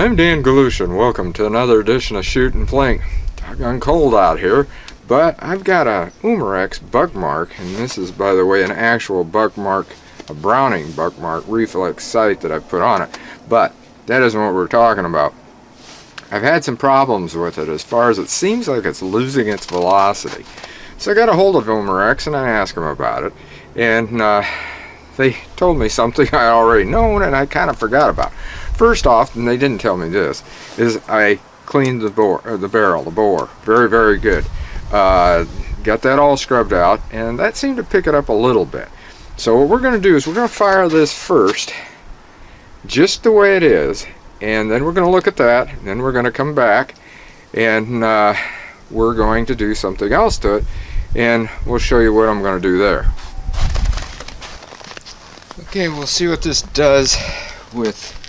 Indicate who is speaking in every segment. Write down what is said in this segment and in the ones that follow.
Speaker 1: I'm Dan Galushin. Welcome to another edition of Shoot N Plink. Doggone cold out here, but I've got a Umarex Buck Mark, and this is, by the way, an actual Buck Mark, a Browning Buck Mark reflex sight that I put on it. But that isn't what we're talking about. I've had some problems with it as far as it seems like it's losing its velocity. So I got a hold of Umarex and I asked them about it, and they told me something I already known and I kind of forgot about. First off, and they didn't tell me this, is I cleaned the bore, the bore, very, very good. Got that all scrubbed out, and that seemed to pick it up a little bit. So what we're going to do is we're going to fire this first, just the way it is, and then we're going to look at that, and then we're going to come back, and we're going to do something else to it, and we'll show you what I'm going to do there. Okay, we'll see what this does with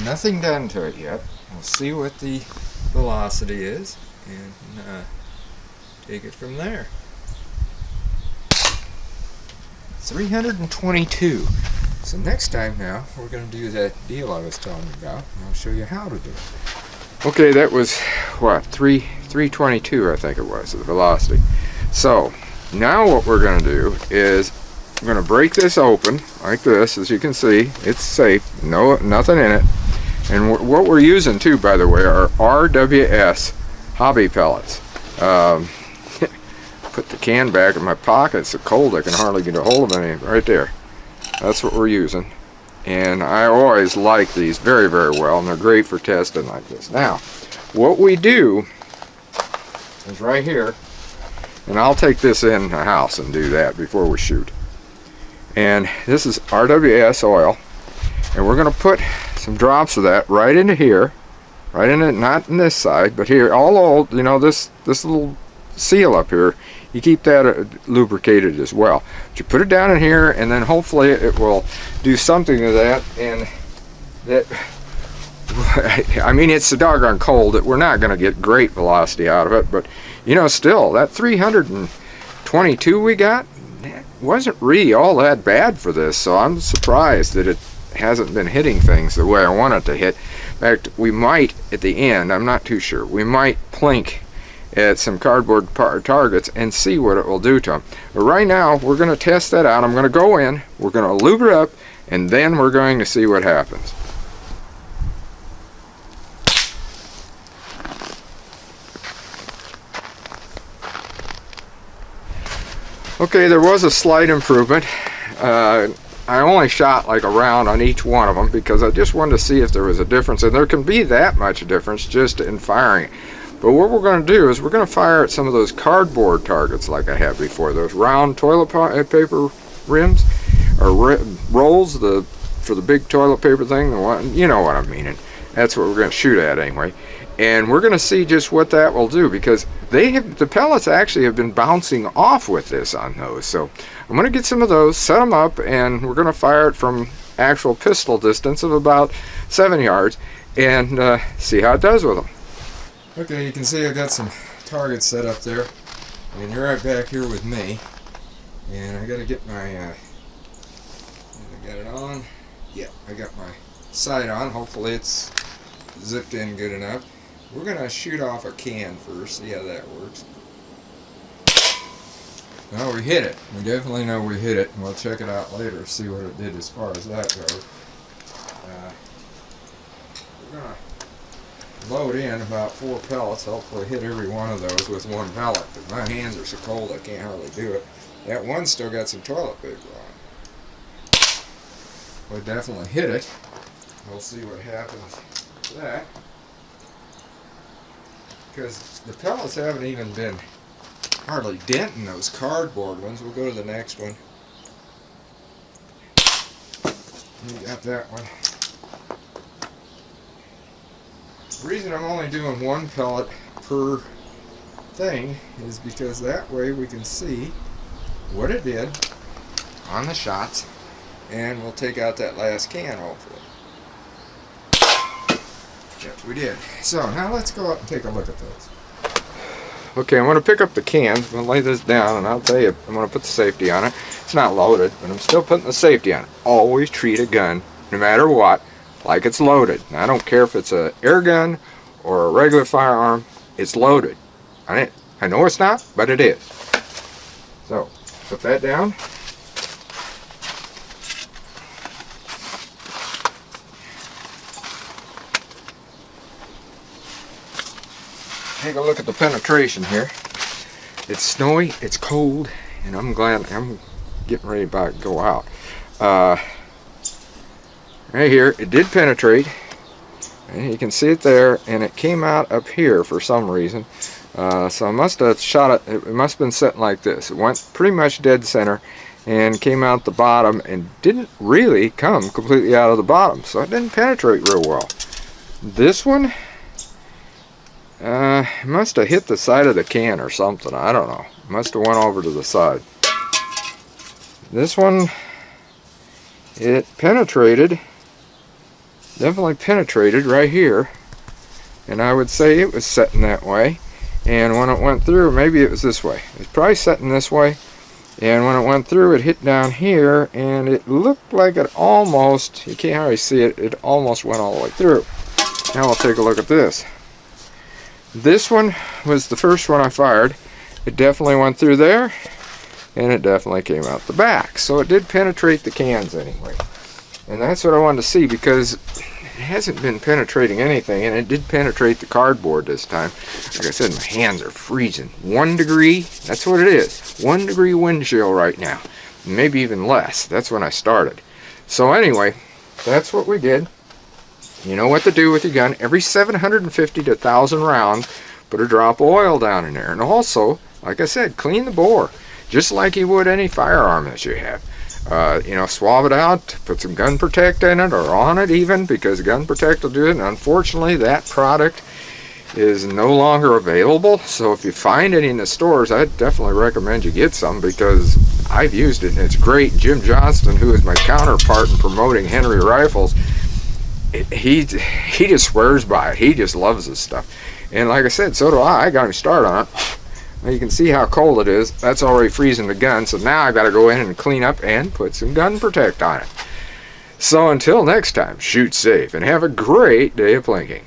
Speaker 1: nothing done to it yet. We'll see what the velocity is and take it from there. 322. So next time now we're going to do that deal I was telling you about, and I'll show you how to do it. Okay, that was what, 322 I think it was, the velocity. So now what we're going to do is we're going to break this open like this. As you can see, it's safe, nothing in it. And what we're using too, by the way, are RWS hobby pellets. Put the can back in my pocket. It's so cold I can hardly get a hold of any. Right there. That's what we're using. And I always like these very, very well, and they're great for testing like this. Now, what we do is right here, and I'll take this in the house and do that before we shoot. And this is RWS oil, and we're going to put some drops of that right into here, right in it, not in this side, but here, all you know, this little seal up here, you keep that lubricated as well. But you put it down in here, and then hopefully it will do something to that. And that, I mean, it's so doggone cold that we're not going to get great velocity out of it, but you know, still that 322 we got, that wasn't really all that bad for this. So I'm surprised that it hasn't been hitting things the way I want it to hit. In fact, we might at the end, I'm not too sure, we might plink at some cardboard targets and see what it will do to them. But right now we're going to test that out. I'm going to go in, we're going to lube it up, and then we're going to see what happens. Okay, there was a slight improvement. I only shot like a round on each one of them because I just wanted to see if there was a difference, and there can be that much difference just in firing it. But what we're going to do is we're going to fire at some of those cardboard targets like I had before, those round toilet paper rims or rolls, for the big toilet paper thing, the one, you know what I'm meaning. That's what we're going to shoot at anyway. And we're going to see just what that will do, because the pellets actually have been bouncing off with this on those. So I'm going to get some of those, set them up, and we're going to fire it from actual pistol distance of about 7 yards and see how it does with them. Okay, you can see I got some targets set up there, and you're right back here with me. And I got to get my, I got it on. Yeah, I got my sight on. Hopefully it's zipped in good enough. We're going to shoot off a can first, see how that works. Well, we hit it. We definitely know we hit it, and we'll check it out later, see what it did as far as that goes. We're going to load in about 4 pellets, hopefully hit every one of those with one pellet, but my hands are so cold I can't hardly do it. That one still got some toilet paper on it. We'll definitely hit it. We'll see what happens to that. Because the pellets haven't even been hardly denting those cardboard ones. We'll go to the next one. We got that one. The reason I'm only doing 1 pellet per thing is because that way we can see what it did on the shots, and we'll take out that last can hopefully. Yep, we did. So now let's go out and take a look at those. Okay, I'm going to pick up the can. I'm going to lay this down, and I'll tell you, I'm going to put the safety on it. It's not loaded, but I'm still putting the safety on it. Always treat a gun, no matter what, like it's loaded. And I don't care if it's an air gun or a regular firearm, it's loaded. I know it's not, but it is. So, put that down. Take a look at the penetration here. It's snowy, it's cold, and I'm glad I'm getting ready to go out. Right here, it did penetrate, and you can see it there, and it came out up here for some reason. So I must have shot it. It must have been sitting like this. It went pretty much dead center and came out the bottom, and didn't really come completely out of the bottom, so it didn't penetrate real well. This one, must have hit the side of the can or something. I don't know. Must have went over to the side. This one, it penetrated. Definitely penetrated right here. And I would say it was setting that way. And when it went through, maybe it was this way. It's probably setting this way. And when it went through, it hit down here. And it looked like it almost, you can't hardly see it, it almost went all the way through. Now we'll take a look at this. This one was the first one I fired. It definitely went through there, and it definitely came out the back. So it did penetrate the cans anyway. And that's what I wanted to see, because it hasn't been penetrating anything, and it did penetrate the cardboard this time. Like I said, my hands are freezing. 1 degree, that's what it is. 1 degree wind chill right now. Maybe even less. That's when I started. So anyway, that's what we did. You know what to do with your gun. Every 750 to 1,000 rounds, put a drop of oil down in there. And also, like I said, clean the bore, just like you would any firearm that you have. You know, swab it out, put some gun protect in it, or on it even, because gun protect will do it. And unfortunately, that product is no longer available. So if you find any in the stores, I'd definitely recommend you get some, because I've used it and it's great. Jim Johnston, who is my counterpart in promoting Henry rifles, he just swears by it. He just loves this stuff. And like I said, so do I. I got him started on it. Now you can see how cold it is. That's already freezing the gun. So now I got to go in and clean up and put some gun protect on it. So until next time, shoot safe and have a great day of plinking.